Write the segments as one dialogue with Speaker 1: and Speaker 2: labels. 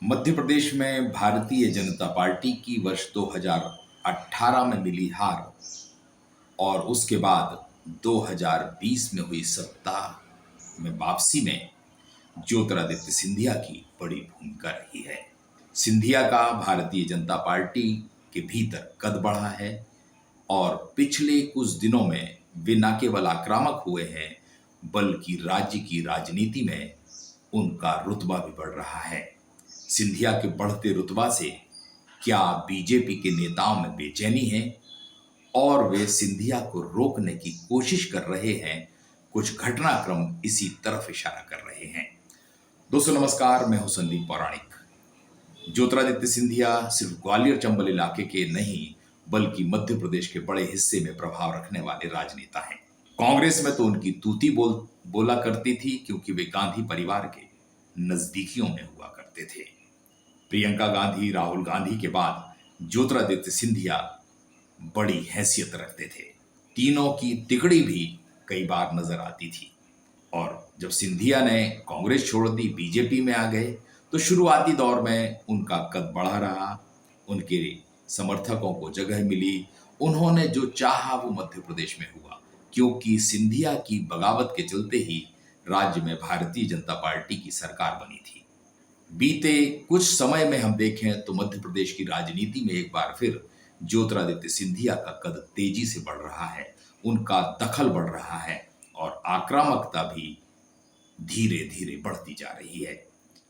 Speaker 1: मध्य प्रदेश में भारतीय जनता पार्टी की वर्ष 2018 में मिली हार और उसके बाद 2020 में हुई सत्ता में वापसी में ज्योतिरादित्य सिंधिया की बड़ी भूमिका रही है। सिंधिया का भारतीय जनता पार्टी के भीतर कद बढ़ा है और पिछले कुछ दिनों में वे न केवल आक्रामक हुए हैं बल्कि राज्य की राजनीति में उनका रुतबा भी बढ़ रहा है। सिंधिया के बढ़ते रुतबा से क्या बीजेपी के नेताओं में बेचैनी है और वे सिंधिया को रोकने की कोशिश कर रहे हैं। कुछ घटनाक्रम इसी तरफ इशारा कर रहे हैं। दोस्तों नमस्कार, मैं हूं संदीप पौराणिक। ज्योतिरादित्य सिंधिया सिर्फ ग्वालियर चंबल इलाके के नहीं बल्कि मध्य प्रदेश के बड़े हिस्से में प्रभाव रखने वाले राजनेता हैं। कांग्रेस में तो उनकी तूती बोला करती थी क्योंकि वे गांधी परिवार के नजदीकियों में हुआ करते थे। प्रियंका गांधी, राहुल गांधी के बाद ज्योतिरादित्य सिंधिया बड़ी हैसियत रखते थे। तीनों की तिकड़ी भी कई बार नजर आती थी और जब सिंधिया ने कांग्रेस छोड़ दी, बीजेपी में आ गए तो शुरुआती दौर में उनका कद बढ़ा रहा, उनके समर्थकों को जगह मिली, उन्होंने जो चाहा वो मध्य प्रदेश में हुआ क्योंकि सिंधिया की बगावत के चलते ही राज्य में भारतीय जनता पार्टी की सरकार बनी थी। बीते कुछ समय में हम देखें तो मध्य प्रदेश की राजनीति में एक बार फिर ज्योतिरादित्य सिंधिया का कद तेजी से बढ़ रहा है, उनका दखल बढ़ रहा है और आक्रामकता भी धीरे धीरे बढ़ती जा रही है।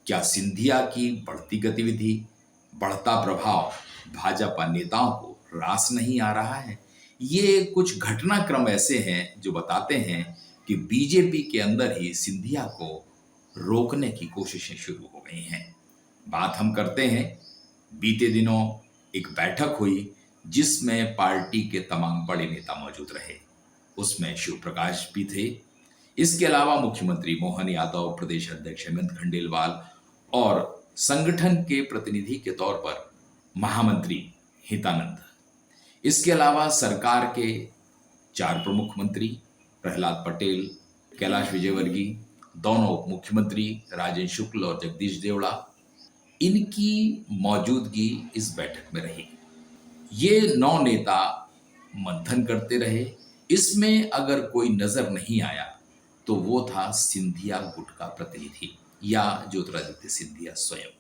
Speaker 1: क्या सिंधिया की बढ़ती गतिविधि, बढ़ता प्रभाव भाजपा नेताओं को रास नहीं आ रहा है? ये कुछ घटनाक्रम ऐसे हैं जो बताते हैं कि बीजेपी के अंदर ही सिंधिया को रोकने की कोशिशें शुरू हो गई हैं। बात हम करते हैं, बीते दिनों एक बैठक हुई जिसमें पार्टी के तमाम बड़े नेता मौजूद रहे। उसमें शिव प्रकाश भी थे। इसके अलावा मुख्यमंत्री मोहन यादव, प्रदेश अध्यक्ष हेमंत खंडेलवाल और संगठन के प्रतिनिधि के तौर पर महामंत्री हितानंद। इसके अलावा सरकार के 4 प्रमुख मंत्री प्रहलाद पटेल, कैलाश विजयवर्गीय, दोनों उप मुख्यमंत्री राजेंद्र शुक्ल और जगदीश देवड़ा, इनकी मौजूदगी इस बैठक में रही। ये 9 नेता मंथन करते रहे। इसमें अगर कोई नजर नहीं आया तो वो था सिंधिया गुट का प्रतिनिधि या ज्योतिरादित्य सिंधिया स्वयं।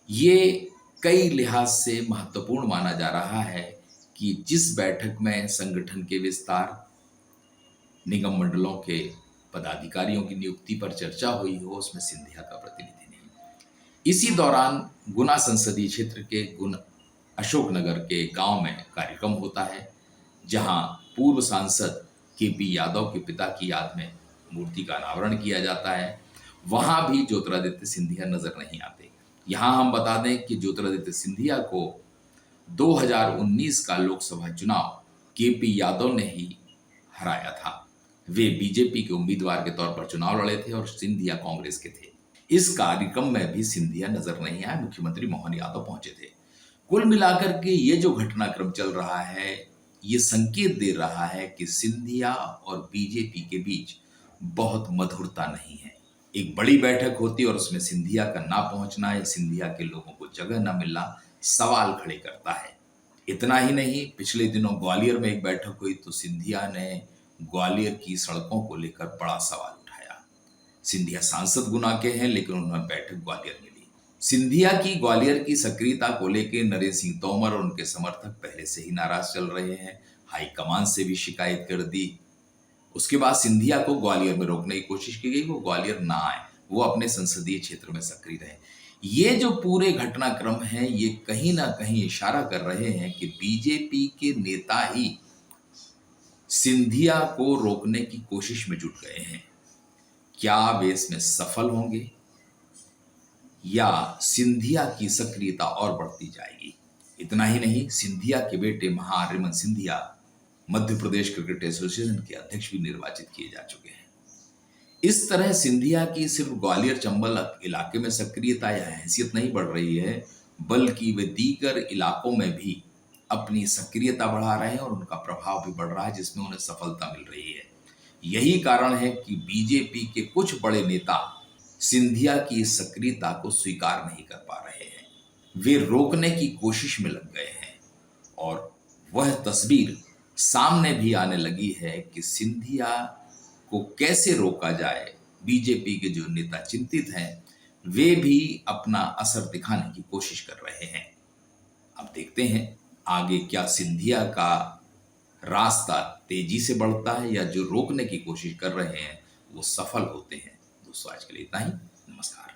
Speaker 1: ये कई लिहाज से महत्वपूर्ण माना जा रहा है कि जिस बैठक में संगठन के विस्तार, निगम मंडलों के पदाधिकारियों की नियुक्ति पर चर्चा हुई हो, उसमें सिंधिया का प्रतिनिधि नहीं। इसी दौरान गुना संसदीय क्षेत्र के गुना अशोकनगर के गांव में कार्यक्रम होता है जहां पूर्व सांसद केपी यादव के पिता की याद में मूर्ति का अनावरण किया जाता है। वहां भी ज्योतिरादित्य सिंधिया नजर नहीं आते। यहां हम बता दें कि ज्योतिरादित्य सिंधिया को 2019 का लोकसभा चुनाव केपी यादव ने ही हराया था। वे बीजेपी के उम्मीदवार के तौर पर चुनाव लड़े थे और सिंधिया कांग्रेस के थे। इस कार्यक्रम में भी सिंधिया नजर नहीं आए, मुख्यमंत्री मोहन यादव पहुंचे थे। कुल मिलाकर के ये जो घटनाक्रम चल रहा है ये संकेत दे रहा है कि सिंधिया और बीजेपी के बीच बहुत मधुरता नहीं है। एक बड़ी बैठक होती और उसमें सिंधिया का ना पहुंचना या सिंधिया के लोगों को जगह ना मिलना सवाल खड़े करता है। इतना ही नहीं, पिछले दिनों ग्वालियर में एक बैठक हुई तो सिंधिया ने ग्वालियर की सड़कों को लेकर बड़ा सवाल उठाया। सिंधिया सांसद गुना के हैं लेकिन उन्हें बैठक ग्वालियर में ली। सिंधिया की ग्वालियर की सक्रियता को लेकर नरेंद्र सिंह तोमर और उनके समर्थक पहले से ही नाराज चल रहे हैं। हाईकमान से भी शिकायत कर दी। उसके बाद सिंधिया को ग्वालियर में रोकने की कोशिश की गई, वो ग्वालियर ना आए, वो अपने संसदीय क्षेत्र में सक्रिय रहे। ये जो पूरे घटनाक्रम हैं ये कहीं ना कहीं इशारा कर रहे हैं कि बीजेपी के नेता ही सिंधिया को रोकने की कोशिश में जुट गए हैं। क्या वे इसमें सफल होंगे या सिंधिया की सक्रियता और बढ़ती जाएगी? इतना ही नहीं, सिंधिया के बेटे महाआर्यमन सिंधिया मध्य प्रदेश क्रिकेट एसोसिएशन के अध्यक्ष भी निर्वाचित किए जा चुके हैं। इस तरह सिंधिया की सिर्फ ग्वालियर चंबल इलाके में सक्रियता या हैसियत नहीं बढ़ रही है बल्कि वे दीगर इलाकों में भी अपनी सक्रियता बढ़ा रहे हैं और उनका प्रभाव भी बढ़ रहा है जिसमें उन्हें सफलता मिल रही है। यही कारण है कि बीजेपी के कुछ बड़े नेता सिंधिया की सक्रियता को स्वीकार नहीं कर पा रहे हैं। वे रोकने की कोशिश में लग गए हैं और वह तस्वीर सामने भी आने लगी है कि सिंधिया को कैसे रोका जाए। बीजेपी के जो नेता चिंतित हैं वे भी अपना असर दिखाने की कोशिश कर रहे हैं। अब देखते हैं आगे क्या सिंधिया का रास्ता तेजी से बढ़ता है या जो रोकने की कोशिश कर रहे हैं वो सफल होते हैं। दोस्तों आज के लिए इतना ही। नमस्कार।